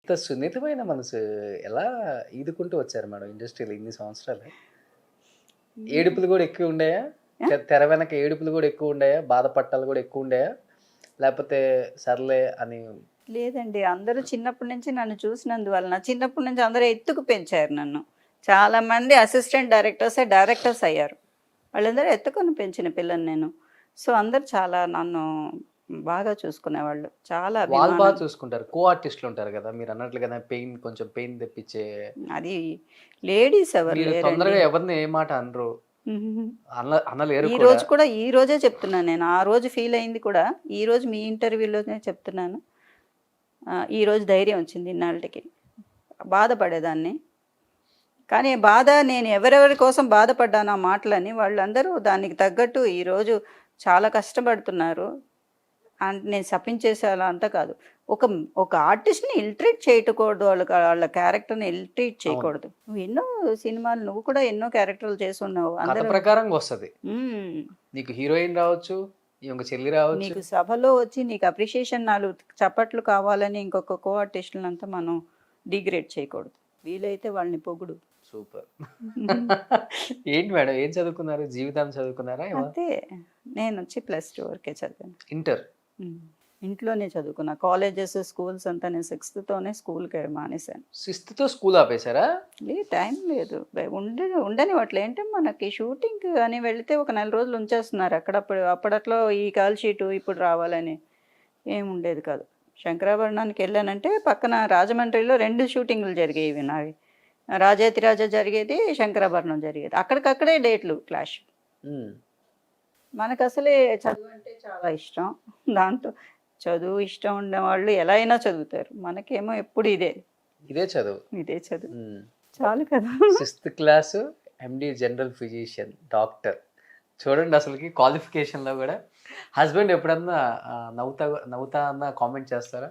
ఇంత సున్నితమైన మనసు ఎలా ఈదుకుంటూ వచ్చారు మేడం ఇండస్ట్రీలో ఇన్ని సంవత్సరాలు? హ్మ్. ఏడుపులు గూడా ఎక్కువుండాయా? ఆ! తెర వెనక ఏడుపులు గూడా ఎక్కువుండాయా? బాధపట్టాలు గూడా ఎక్కువుండాయా? లేపోతే సర్లే అని లేదండి. అందరూ చిన్నప్పటి నుంచి నన్ను చూసినందువలన చిన్నప్పటి నుంచి అందరూ ఎత్తుకు పెంచారు నన్ను. చాలామంది అసిస్టెంట్ డైరెక్టర్సే డైరెక్టర్స్ అయ్యారు. వాళ్ళందరూ ఎత్తుకొని పెంచిన పిల్లని నేను. సో, అందరూ చాలా నన్ను బాగా చూసుకునేవాళ్ళు. చాలా వాళ్ళు బా అభిమానం. చూసుకుంటారు. కో ఆర్టిస్ట్‌లుంటారు గదా! మీరన్నట్లుగానే కొంచెం పెయిన్ తెప్పిచ్చే అది లేడీస్ ఎవరు మీరు లేరండి. తొందరగా ఎవరిని ఏ మాట అనరు. హుహుహు. అనలేరు ఈ కూడా. రోజు కూడా ఈ రోజే చెప్తున్నాను నేను. ఆ రోజు ఫీల్ అయింది కూడా ఈరోజు మీ ఇంటర్వ్యూలోనే చెప్తున్నాను. ఈరోజు ధైర్యం వచ్చింది ఇన్నాళ్టికి. బాధపడేదాన్ని. కానీ బాధ నేను ఎవరెవరి కోసం బాధపడ్డానో ఆ మాటలని వాళ్ళందరూ దానికి తగ్గట్టు ఈరోజు చాలా కష్టపడుతున్నారు. నేను శపించేసే అలా అంతా కాదు. ఒక ఒక ఆర్టిస్ట్‌ని ఇల్ట్రేట్ చేయకూడదు. వాళ్ళ క్యారెక్టర్‌ని ఇల్ట్రేట్ అవును. చేయకూడదు. నువ్వు ఎన్నో సినిమాలు నువ్వు కూడా ఎన్నో క్యారెక్టర్‌లు చేసున్నావు. కథ అందరూ ప్రకారంగా వస్తది. హ్మ్. నీకు హీరోయిన్ రావచ్చు, ఇంక చెల్లి రావచ్చు. నీకు సభలో వచ్చి నీకు అప్రిషియేషన్ 4 చప్పట్లు కావాలని ఇంకొక కో ఆర్టిస్టులంతా మనం డిగ్రేడ్ చేయకూడదు. వీలైతే వాళ్ళని పొగుడు. సూపర్. ఏంటి మేడం ఏం చదువుకున్నారు? జీవితాన్ని చదువుకున్నారా? అంతే. నేనొచ్చి +2 వరకే చదివాను. ఇంటర్. హ్మ్. ఇంట్లోనే చదువుకున్నా. కాలేజెస్, స్కూల్స్ అంతా నేను 6థ్‌తోనే స్కూల్‌కే మానేశాను. 6థ్‌తో స్కూల్ ఆపేసారా? టైం లేదు. ఉండనివ్వట్లే. అంటే మనకి షూటింగ్ అని వెళితే ఒక నెల రోజులు ఉంచేస్తున్నారు. అప్పట్లో ఈ కాల్ షీటు ఇప్పుడు రావాలని ఏముండేది కాదు. శంకరాభరణానికెళ్ళానంటే పక్కన రాజమండ్రిలో 2 షూటింగులు జరిగేవి నావి. రాజాధిరాజా జరిగేది, శంకరాభరణం జరిగేది. అక్కడికక్కడే డేట్లు క్లాష్. హ్మ్. మనకసలే చదువంటే చాలా ఇష్టం. దాంతో చదువు ఇష్టం ఉన్నవాళ్ళు ఎలా అయినా చదువుతారు. మనకేమో ఎప్పుడు ఇదే. ఇదే చదువు. ఇదే చదువు. హ్మ్. చాలు కదా! 6థ్ class MD general physician, doctor. చూడండి అసలకి క్వాలిఫికేషన్‌లో గూడా హస్బెండ్ ఎప్పుడన్నా నవ్వుతా నవ్వుతా అన్నా కామెంట్ చేస్తారా?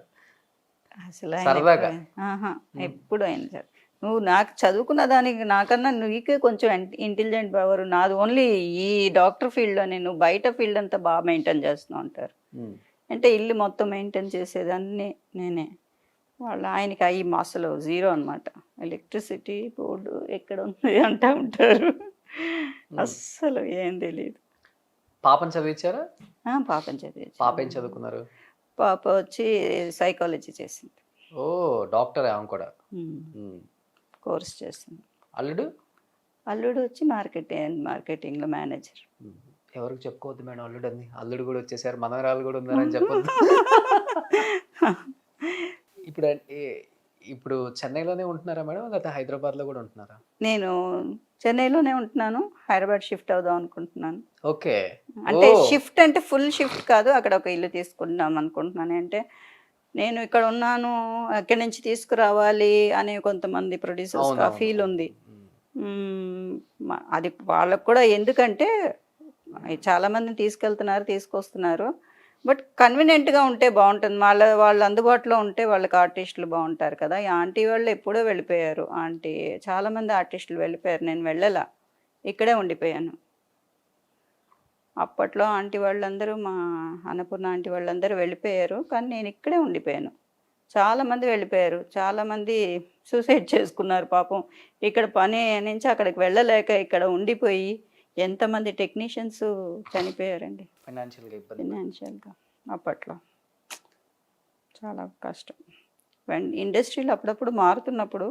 అసలాయన ఎప్పుడు సరదాగా. ఆహా! హ్మ్. ఎప్పుడు ఆయన సరే. నువ్వు నాకు చదువుకున్న దానికి నాకన్నా నీకే కొంచెం ఇంటెలిజెంట్ పవర్. నాది ఓన్లీ ఈ డాక్టర్ ఫీల్డ్‌లోనే. నువ్వు బయట ఫీల్డ్ అంతా మెయింటైన్ చేస్తున్నావు అంటారు. హ్మ్. అంటే ఇల్లు మొత్తం మెయింటైన్ చేసేదాన్ని నేనే. ఆయనకి అయి అసలు జీరో అనమాట. ఎలక్ట్రిసిటీ బోర్డు ఎక్కడుంది అంటా ఉంటారు. హ్మ్. అస్సలు ఏం తెలీదు. పాపని చదివిచ్చారా? పాపని చదివించాను. పాప ఏం చదువుకున్నారు? పాప వచ్చి సైకాలజీ చేసింది. ఓహ్! డాక్టరే ఆమె కూడా. హ్మ్. హ్మ్. కోర్స్ చేసింది. అల్లుడు? అల్లుడు వచ్చి మార్కెటింగ్‌లో మేనేజర్. హ్మ్. ఎవరికీ చెప్పుకోవద్దు మేడం అల్లుడని. అల్లుడు గూడా వచ్చేసారు. మనవరాలు గూడా ఉన్నారని చెప్పొద్దు. ఇప్పుడు ఇప్పుడు చెన్నైలోనే ఉంటున్నారా మేడం? లేకపోతే హైదరాబాద్‌లో గూడా ఉంటున్నారా? నేను చెన్నైలోనే ఉంటున్నాను. హైదరాబాద్ షిఫ్ట్ అవుదాం అనుకుంటున్నాను. ఓకే. అంటే ఓహ్! షిఫ్ట్ అంటే ఫుల్ షిఫ్ట్ కాదు. అక్కడ ఒక ఇల్లు తీసుకుందాం అనుకుంటున్నాను. అంటే నేను ఇక్కడ ఉన్నాను. ఎక్కడి నుంచి తీసుకురావాలి అనే కొంతమంది ప్రొడ్యూసర్స్‌కి ఆ అవునవును. ఫీల్ హ్మ్. ఉంది. హ్మ్. హ్మ్. అది వాళ్ళకి కూడా ఎందుకంటే చాలామందిని తీసుకెళ్తున్నారు, తీసుకొస్తున్నారు. బట్ కన్వీనియంట్‌గా ఉంటే బావుంటుంది. వాళ్ళు అందుబాటులో ఉంటే వాళ్ళకి ఆర్టిస్టులు బావుంటారు కదా! ఈ ఆంటీ వాళ్ళు ఎప్పుడో వెళ్ళిపోయారు. చాలామంది ఆర్టిస్టులు వెళ్ళిపోయారు. నేను వెళ్ళలా. ఇక్కడే ఉండిపోయాను. అప్పట్లో ఆంటీ వాళ్ళందరూ అన్నపూర్ణ ఆంటీ వాళ్ళందరూ వెళ్ళిపోయారు. కానీ నేనిక్కడే ఉండిపోయాను. చాలామంది వెళ్ళిపోయారు. చాలామంది సూసైడ్ చేసుకున్నారు పాపం. ఇక్కడ పని నుంచి అక్కడికి వెళ్ళలేక ఇక్కడ ఉండిపోయి ఎంతమంది టెక్నీషియన్స్ చనిపోయారండి ఫైనాన్షియల్‌గా ఇబ్బంది పడి. ఫినాన్షియల్‌గా అప్పట్లో. చాలా కష్టం. ఇండస్ట్రీలో అప్పుడప్పుడు మారుతున్నప్పుడు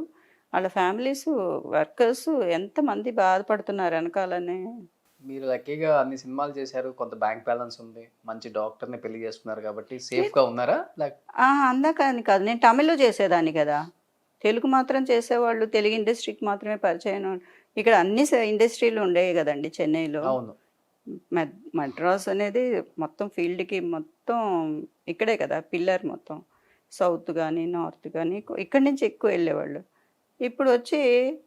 ఆళ్ళ ఫ్యామిలీసు, వర్కర్సు ఎంతమంది బాధపడుతున్నారు ఎనకాలనే. మీరు లక్కీగా అన్ని సినిమాలు చేశారు. కొంత బ్యాంక్ బ్యాలెన్స్ ఉంది. మంచి డాక్టర్‌ని పెళ్లి చేసుకున్నారు కాబట్టి లేదు. సేఫ్‌గా ఉన్నారా? అందాకని కాదు. నేను తమిళ్‌లో చేసేదాన్ని గదా! తెలుగు మాత్రం చేసేవాళ్ళు, తెలుగు ఇండస్ట్రీకి మాత్రమే పరిచయమైనోళ్ళు. ఇక్కడ అన్ని ఇండస్ట్రీలు ఉండేవి గదండీ చెన్నైలో. అవును. మద్రాస్ అనేది మొత్తం ఫీల్డ్‌కి మొత్తం ఇక్కడే కదా! పిల్లర్ మొత్తం. సౌత్ గాని, నార్త్ గాని ఇక్కడి నుంచి ఎక్కువ ఎళ్ళేవాళ్ళు. ఇప్పుడొచ్చి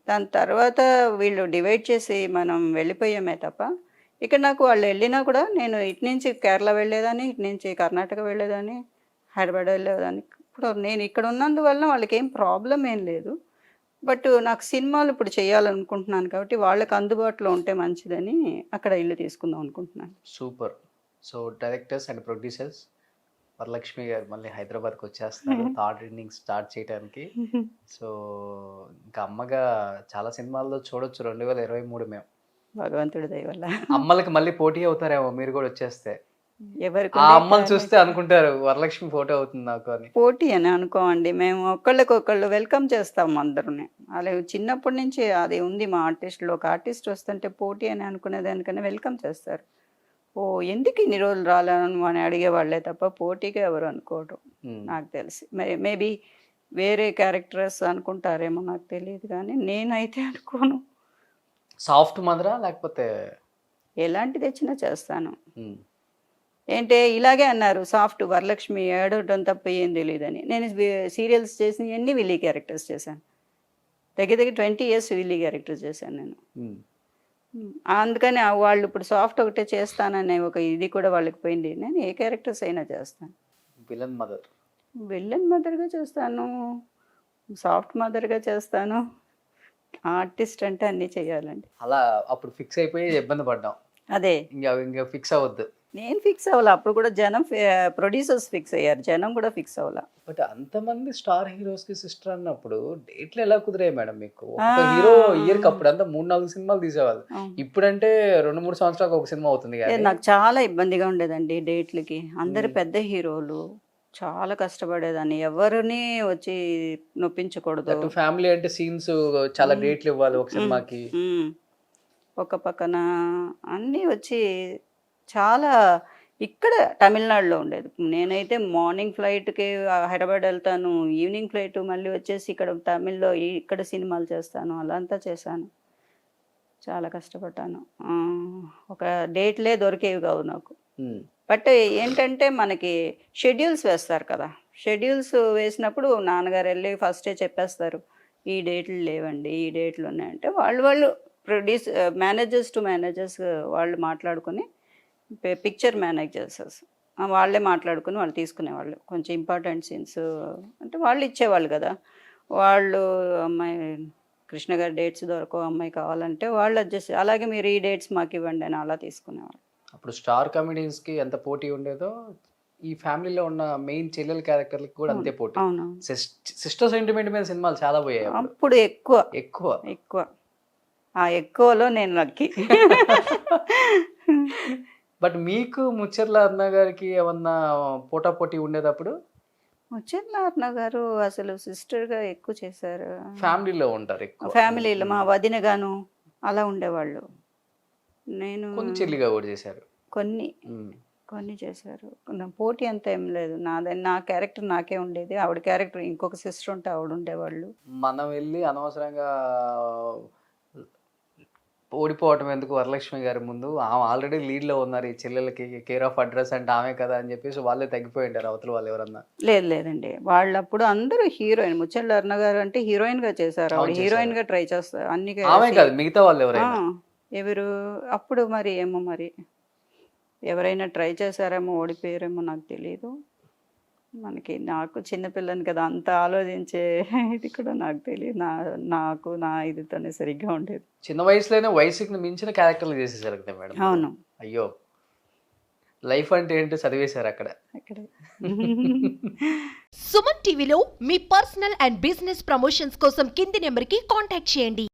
దాని తర్వాత వీళ్ళు డివైడ్ చేసి మనం వెళ్ళిపోయామే తప్ప, ఇక్కడ నాకు వాళ్ళెళ్ళినా కూడా నేను ఇటు నుంచి కేరళ వెళ్ళేదాన్ని, ఇటు నుంచి కర్ణాటక వెళ్ళేదాన్ని, హైదరాబాద్ వెళ్ళేదాన్ని. ఇప్పుడు నేను ఇక్కడ ఉన్నందువలన వాళ్ళకేం ప్రాబ్లమ్ ఏం లేదు. బట్ నాకు సినిమాలు ఇప్పుడు చేయాలనుకుంటున్నాను కాబట్టి వాళ్ళకి అందుబాటులో ఉంటే మంచిదని అక్కడ ఇల్లు తీసుకుందాం అనుకుంటున్నాను. Super. So, directors and producers Varalakshmi గారు మళ్ళీ హైదరాబాద్కి వచ్చేస్తారు థర్డ్ ఇన్నింగ్స్ స్టార్ట్ చేయడానికి. సో ఇంకా అమ్మగా చాలా సినిమాల్లో చూడొచ్చు 2023 మేము. భగవంతుడి దయ వల్ల. అమ్మలకి మళ్ళీ పోటీ అవుతారేమో మీరు కూడా వచ్చేస్తే. ఎవరికి ఆ ఉండే అమ్మని talent. చూస్తే అనుకుంటారు వరలక్ష్మి ఫోటో అవుతుంది నాకు అని. పోటీ అని అనుకోమండి, మేము ఒకళ్ళకొకళ్ళు వెల్కమ్ చేస్తాం అందరుని. అలా చిన్నప్పటి నుంచి అది ఉంది మా ఆర్టిస్ట్లో. ఒక ఆర్టిస్ట్ వస్తుంటే పోటీ అని అనుకునే దానికన్నా వెల్కమ్ చేస్తారు. ఓ ఎందుకు ఇన్ని రోజులు రాలేను అని అడిగేవాళ్ళే తప్ప పోటీగా ఎవరు అనుకోవడం నాకు తెలిసి. మేబీ వేరే క్యారెక్టర్స్ అనుకుంటారేమో నాకు తెలియదు, కానీ నేనైతే అనుకోను. సాఫ్ట్ మదరా లేకపోతే ఎలాంటిది వచ్చినా చేస్తాను. ఏంటే ఇలాగే అన్నారు, సాఫ్ట్ వరలక్ష్మి ఏడవడం తప్ప ఏం తెలియదని. నేను సీరియల్స్ చేసిన అన్ని విల్లీ క్యారెక్టర్స్ చేశాను. దగ్గర 20 years విల్లీ క్యారెక్టర్స్ చేశాను నేను. అందుకని వాళ్ళు ఇప్పుడు సాఫ్ట్ ఒకటే చేస్తాననే ఒక ఇది కూడా వాళ్ళకి పోయింది. నేను ఏ క్యారెక్టర్స్ అయినా చేస్తాను. విలన్ మదర్, విల్లన్ మదర్గా చేస్తాను, సాఫ్ట్ మదర్గా చేస్తాను. ఆర్టిస్ట్ అంటే అన్నీ చేయాలండి. అలా అప్పుడు ఫిక్స్ అయిపోయి ఇబ్బంది పడ్డాం. అదే ఇంకా ఫిక్స్ అవ్వద్దు. నేను ఫిక్స్ అవ్వాలి, అప్పుడు కూడా జనం ప్రొడ్యూసర్స్ ఫిక్స్ అయ్యారు, జనం కూడా ఫిక్స్ అవ్వాల. బట్ అంతమంది స్టార్ హీరోస్ కి సిస్టర్ అన్నప్పుడు డేట్లు ఎలా కుదిరాయి మేడం మీకు? ఒక హీరో ఇయర్ కి అప్పుడు అంతా 3-4 సినిమాలు తీసేవాళ్ళు. ఇప్పుడంటే 2-3 సంవత్సరాలకు ఒక సినిమా అవుతుంది కదా. నాకు చాలా ఇబ్బందిగా ఉండేదండి డేట్లకి. అందరు పెద్ద హీరోలు, చాలా కష్టపడేదాన్ని. ఎవరిని వచ్చి నొప్పించకూడదు. ఫ్యామిలీ అంటే సీన్స్ చాలా డేట్లు ఇవ్వాలి ఒక సినిమాకి. ఒక పక్కన అన్నీ వచ్చి చాలా ఇక్కడ తమిళనాడులో ఉండేది. నేనైతే మార్నింగ్ ఫ్లైట్కి హైదరాబాద్ వెళ్తాను, ఈవినింగ్ ఫ్లైట్ మళ్ళీ వచ్చేసి ఇక్కడ తమిళ్లో ఇక్కడ సినిమాలు చేస్తాను. అలా అంతా చేశాను, చాలా కష్టపడ్డాను. ఒక డేట్లే దొరికేవి కావు నాకు. బట్ ఏంటంటే మనకి షెడ్యూల్స్ వేస్తారు కదా, షెడ్యూల్స్ వేసినప్పుడు నాన్నగారు వెళ్ళి ఫస్టే చెప్పేస్తారు, ఈ డేట్లు లేవండి, ఈ డేట్లు ఉన్నాయంటే వాళ్ళు మేనేజర్స్ టు మేనేజర్స్ వాళ్ళు మాట్లాడుకొని, పిక్చర్ మేనేజర్స్ వాళ్ళే మాట్లాడుకుని వాళ్ళు తీసుకునేవాళ్ళు. కొంచెం ఇంపార్టెంట్ సీన్స్ అంటే వాళ్ళు ఇచ్చేవాళ్ళు కదా. వాళ్ళు అమ్మాయి కృష్ణ గారి డేట్స్ దొరకవు, అమ్మాయి కావాలంటే వాళ్ళు అడ్జస్ట్, అలాగే మీరు ఈ డేట్స్ మాకు ఇవ్వండి అని అలా తీసుకునేవాళ్ళు. అప్పుడు స్టార్ కమెడియన్స్కి ఎంత పోటీ ఉండేదో ఈ ఫ్యామిలీలో ఉన్న మెయిన్ చెల్లెల క్యారెక్టర్లకి కూడా అంతే పోటీ. అవును, సిస్టర్ సెంటిమెంట్ మీద సినిమాలు చాలా పోయాయి అప్పుడు. ఎక్కువ ఎక్కువ ఎక్కువ ఆ ఎక్కువలో నేను లక్కీ. బట్ మీకు ముచ్చర్ల అరుణ గారికి ఏమన్నా పోటాపోటీ ఉండేటప్పుడు? ముచ్చర్ల అరుణ గారు అసలు సిస్టర్గా ఎక్కువ చేశారు. ఫ్యామిలీలో ఉంటారు ఎక్కువ. ఫ్యామిలీలో మా వదిన గాను అలా ఉండేవాళ్ళు. నేను కొన్ని చెల్లిగా కూడా చేశారు. కొన్ని చేశారు. పోటీ అంత ఏం లేదు. నా క్యారెక్టర్ నాకే ఉండేది, ఆవిడ క్యారెక్టర్ ఇంకొక సిస్టర్ ఉంటే ఆవిడ ఉండేవాళ్ళు. మనం వెళ్ళి అనవసరంగా ఓడిపోవటం ఎందుకు వరలక్ష్మి గారి ముందు, ఆమె ఆల్రెడీ లీడ్లో ఉన్నారు, ఈ చెల్లెలకి కేర్ ఆఫ్ అడ్రస్ అంటే ఆమె కదా అని చెప్పేసి వాళ్ళే తగ్గిపోయి ఉంటారు అవతల వాళ్ళు ఎవరన్నా. లేదండి, వాళ్ళప్పుడు అందరూ హీరోయిన్. ముచ్చర్ల అరుణ గారు అంటే హీరోయిన్ గా చేశారు, ఆవిడ హీరోయిన్ గా ట్రై చేస్తారు అన్ని. ఆమె కాదు, మిగతా వాళ్ళు ఎవరైనా ఎవరు అప్పుడు మరి ఏమో, మరి ఎవరైనా ట్రై చేశారేమో, ఓడిపోయారేమో నాకు తెలియదు. నాకు చిన్నపిల్లని కదా, అంత ఆలోచించే ఇది కూడా నాకు తెలియదు. నాకు నా ఇదితోనే సరిగ్గా ఉండేది. చిన్న వయసులోనే వయసుకి మించిన క్యారెక్టర్లు చేసేసారు కదా మేడం. అవును. అయ్యో, లైఫ్ అంటే ఏంటో చదివేశారు అక్కడే. సుమన్ టీవీలో మీ పర్సనల్ అండ్ బిజినెస్ ప్రమోషన్స్ కోసం కింది నెంబర్కి కాంటాక్ట్ చేయండి.